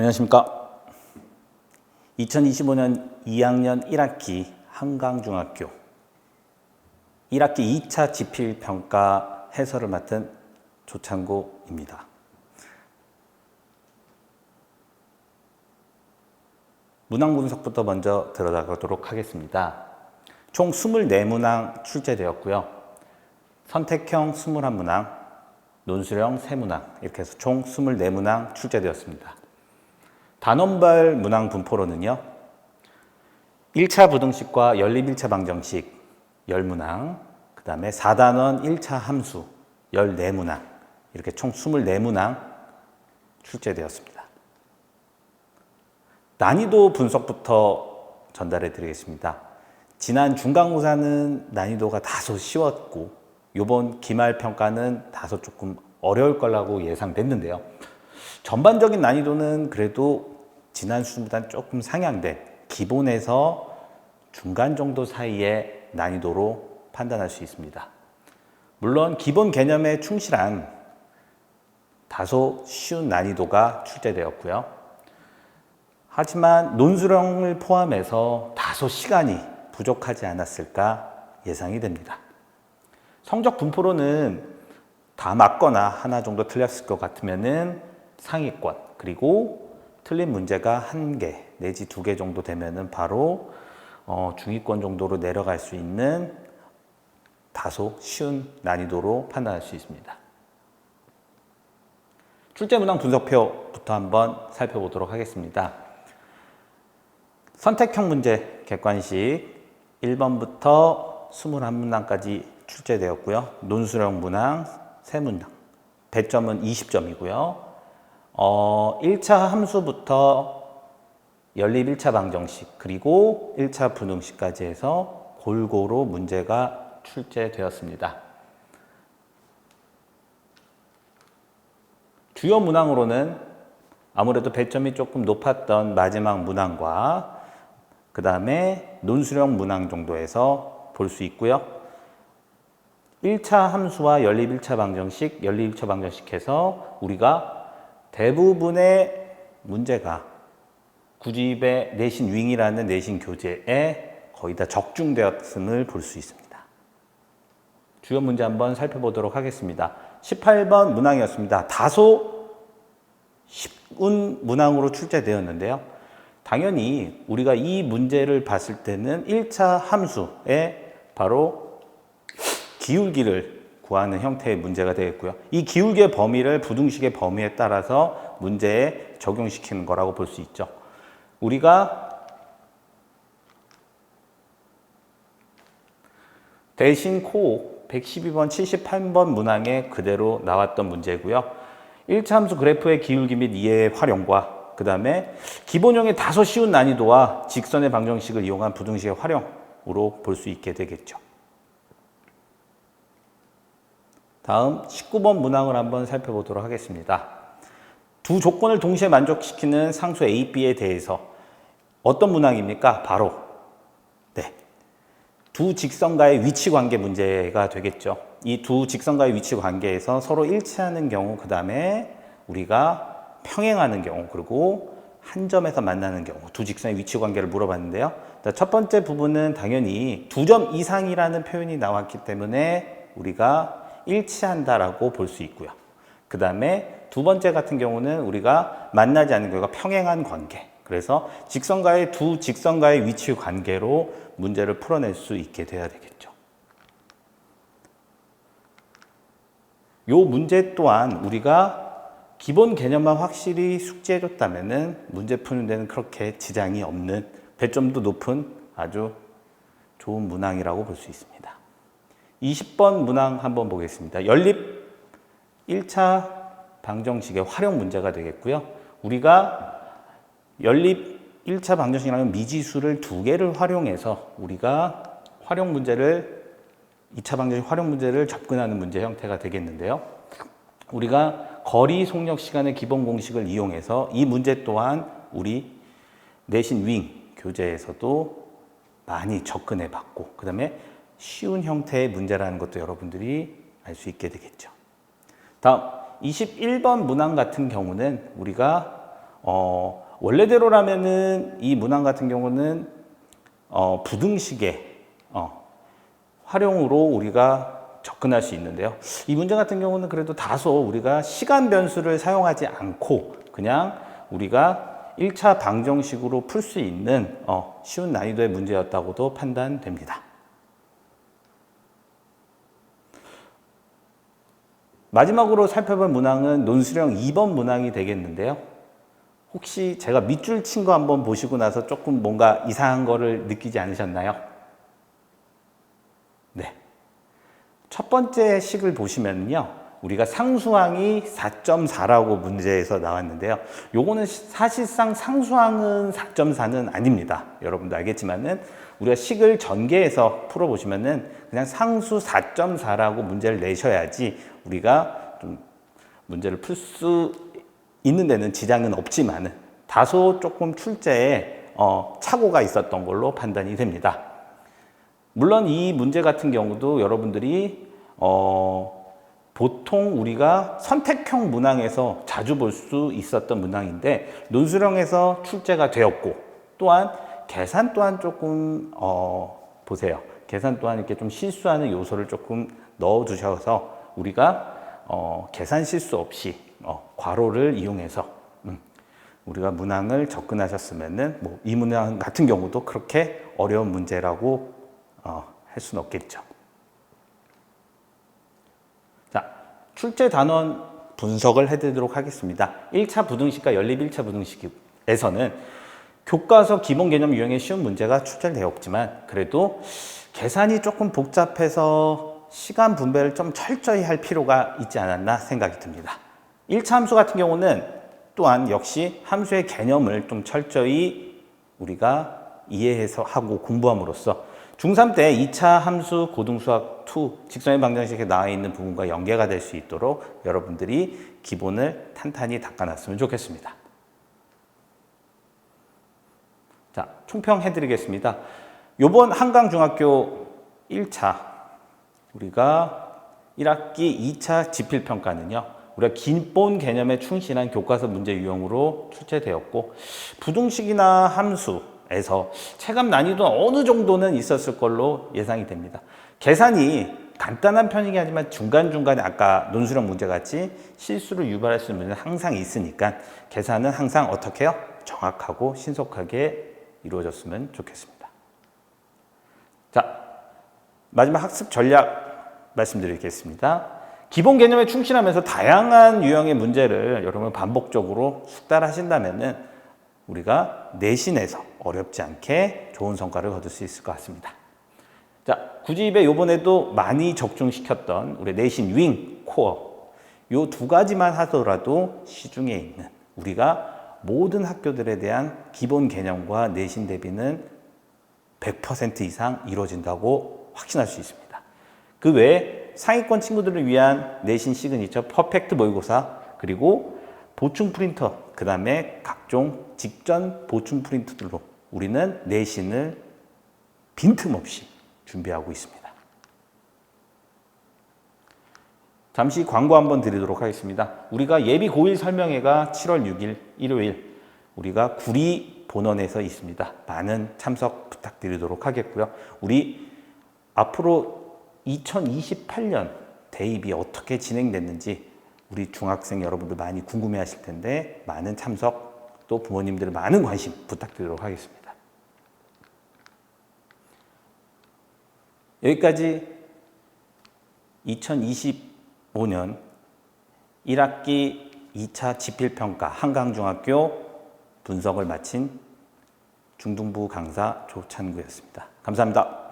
안녕하십니까. 2025년 2학년 1학기 한강중학교 1학기 2차 지필평가 해설을 맡은 조창고입니다. 문항 분석부터 먼저 들어가도록 하겠습니다. 총 24문항 출제되었고요. 선택형 21문항, 논술형 3문항, 이렇게 해서 총 24문항 출제되었습니다. 단원별 문항 분포로는요, 1차 부등식과 연립 1차 방정식 10문항, 그 다음에 4단원 1차 함수 14문항, 이렇게 총 24문항 출제되었습니다. 난이도 분석부터 전달해 드리겠습니다. 지난 중간고사는 난이도가 다소 쉬웠고, 이번 기말평가는 다소 조금 어려울 거라고 예상됐는데요. 전반적인 난이도는 그래도 지난 수준보다는 조금 상향된 기본에서 중간 정도 사이의 난이도로 판단할 수 있습니다. 물론 기본 개념에 충실한 다소 쉬운 난이도가 출제되었고요. 하지만 논술형을 포함해서 다소 시간이 부족하지 않았을까 예상이 됩니다. 성적 분포로는 다 맞거나 하나 정도 틀렸을 것 같으면은 상위권, 그리고 틀린 문제가 1개 내지 2개 정도 되면은 바로 중위권 정도로 내려갈 수 있는 다소 쉬운 난이도로 판단할 수 있습니다. 출제문항 분석표부터 한번 살펴보도록 하겠습니다. 선택형 문제 객관식 1번부터 21문항까지 출제되었고요. 논술형 문항 3문항, 배점은 20점이고요. 1차 함수부터 연립 1차 방정식, 그리고 1차 분응식까지 해서 골고루 문제가 출제되었습니다. 주요 문항으로는 아무래도 배점이 조금 높았던 마지막 문항과 그 다음에 논술형 문항 정도에서 볼 수 있고요. 1차 함수와 연립 1차 방정식, 연립 1차 방정식 해서 우리가 대부분의 문제가 구집의 내신 윙이라는 내신 교재에 거의 다 적중되었음을 볼 수 있습니다. 주요 문제 한번 살펴보도록 하겠습니다. 18번 문항이었습니다. 다소 쉬운 문항으로 출제되었는데요. 당연히 우리가 이 문제를 봤을 때는 1차 함수에 바로 기울기를 구하는 형태의 문제가 되겠고요. 이 기울기의 범위를 부등식의 범위에 따라서 문제에 적용시키는 거라고 볼 수 있죠. 우리가 대신 코 112번, 78번 문항에 그대로 나왔던 문제고요. 1차 함수 그래프의 기울기 및 이해의 활용과 그 다음에 기본형의 다소 쉬운 난이도와 직선의 방정식을 이용한 부등식의 활용으로 볼 수 있게 되겠죠. 다음 19번 문항을 한번 살펴보도록 하겠습니다. 두 조건을 동시에 만족시키는 상수 A, B에 대해서 어떤 문항입니까? 바로 두 직선과의 위치 관계 문제가 되겠죠. 이 두 직선과의 위치 관계에서 서로 일치하는 경우, 그 다음에 우리가 평행하는 경우, 그리고 한 점에서 만나는 경우, 두 직선의 위치 관계를 물어봤는데요. 첫 번째 부분은 당연히 2점 이상이라는 표현이 나왔기 때문에 우리가 일치한다라고 볼 수 있고요. 그 다음에 두 번째 같은 경우는 우리가 만나지 않는 경우가 평행한 관계. 그래서 두 직선과의 위치 관계로 문제를 풀어낼 수 있게 돼야 되겠죠. 이 문제 또한 우리가 기본 개념만 확실히 숙지해줬다면은 문제 푸는 데는 그렇게 지장이 없는, 배점도 높은 아주 좋은 문항이라고 볼 수 있습니다. 20번 문항 한번 보겠습니다. 연립 1차 방정식의 활용 문제가 되겠고요. 우리가 연립 1차 방정식이라는 미지수를 2개를 활용해서 우리가 활용 문제를 2차 방정식 활용 문제를 접근하는 문제 형태가 되겠는데요. 우리가 거리 속력 시간의 기본 공식을 이용해서 이 문제 또한 우리 내신 윙 교재에서도 많이 접근해 봤고, 그 다음에 쉬운 형태의 문제라는 것도 여러분들이 알 수 있게 되겠죠. 다음 21번 문항 같은 경우는 우리가 원래대로라면은 이 문항 같은 경우는 부등식의 활용으로 우리가 접근할 수 있는데요. 이 문제 같은 경우는 그래도 다소 우리가 시간 변수를 사용하지 않고 그냥 우리가 1차 방정식으로 풀 수 있는 쉬운 난이도의 문제였다고도 판단됩니다. 마지막으로 살펴볼 문항은 논술형 2번 문항이 되겠는데요. 혹시 제가 밑줄 친 거 한번 보시고 나서 조금 뭔가 이상한 거를 느끼지 않으셨나요? 네. 첫 번째 식을 보시면요. 우리가 상수항이 4.4라고 문제에서 나왔는데요. 요거는 사실상 상수항은 4.4는 아닙니다. 여러분도 알겠지만은 우리가 식을 전개해서 풀어보시면은 그냥 상수 4.4라고 문제를 내셔야지 우리가 좀 문제를 풀 수 있는 데는 지장은 없지만은 다소 조금 출제에 착오가 있었던 걸로 판단이 됩니다. 물론 이 문제 같은 경우도 여러분들이 보통 우리가 선택형 문항에서 자주 볼 수 있었던 문항인데 논술형에서 출제가 되었고 또한 계산 또한 조금 보세요. 계산 또한 이렇게 좀 실수하는 요소를 조금 넣어 두셔서 우리가 계산 실수 없이 괄호를 이용해서 우리가 문항을 접근하셨으면은 뭐 이 문항 같은 경우도 그렇게 어려운 문제라고 할 수는 없겠죠. 자, 출제 단원 분석을 해드리도록 하겠습니다. 1차 부등식과 연립 1차 부등식에서는 교과서 기본 개념 유형의 쉬운 문제가 출제되었지만 그래도 계산이 조금 복잡해서 시간 분배를 좀 철저히 할 필요가 있지 않았나 생각이 듭니다. 1차 함수 같은 경우는 또한 역시 함수의 개념을 좀 철저히 우리가 이해해서 하고 공부함으로써 중3 때 2차 함수 고등수학 2 직선의 방정식에 나와 있는 부분과 연계가 될 수 있도록 여러분들이 기본을 탄탄히 닦아놨으면 좋겠습니다. 자, 총평해 드리겠습니다. 요번 한강중학교 1차 우리가 1학기 2차 지필평가는요. 우리가 기본 개념에 충실한 교과서 문제 유형으로 출제되었고 부등식이나 함수에서 체감 난이도는 어느 정도는 있었을 걸로 예상이 됩니다. 계산이 간단한 편이긴 하지만 중간중간에 아까 논술형 문제같이 실수를 유발할 수 있는 문제는 항상 있으니까 계산은 항상 어떻게 해요? 정확하고 신속하게 이루어졌으면 좋겠습니다. 자, 마지막 학습 전략 말씀드리겠습니다. 기본 개념에 충실하면서 다양한 유형의 문제를 여러분 반복적으로 숙달하신다면은 우리가 내신에서 어렵지 않게 좋은 성과를 거둘 수 있을 것 같습니다. 자, 구집에 요번에도 많이 적중시켰던 우리 내신 윙, 코어 요 두 가지만 하더라도 시중에 있는 우리가 모든 학교들에 대한 기본 개념과 내신 대비는 100% 이상 이루어진다고 확신할 수 있습니다. 그 외에 상위권 친구들을 위한 내신 시그니처 퍼펙트 모의고사 그리고 보충 프린터 그 다음에 각종 직전 보충 프린트들로 우리는 내신을 빈틈없이 준비하고 있습니다. 잠시 광고 한번 드리도록 하겠습니다. 우리가 예비 고1 설명회가 7월 6일 일요일 우리가 구리 본원에서 있습니다. 많은 참석 부탁드리도록 하겠고요. 우리 앞으로 2028년 대입이 어떻게 진행됐는지 우리 중학생 여러분들 많이 궁금해 하실 텐데 많은 참석 또 부모님들의 많은 관심 부탁드리도록 하겠습니다. 여기까지 2025년 1학기 2차 지필평가 한강중학교 분석을 마친 중등부 강사 조찬구였습니다. 감사합니다.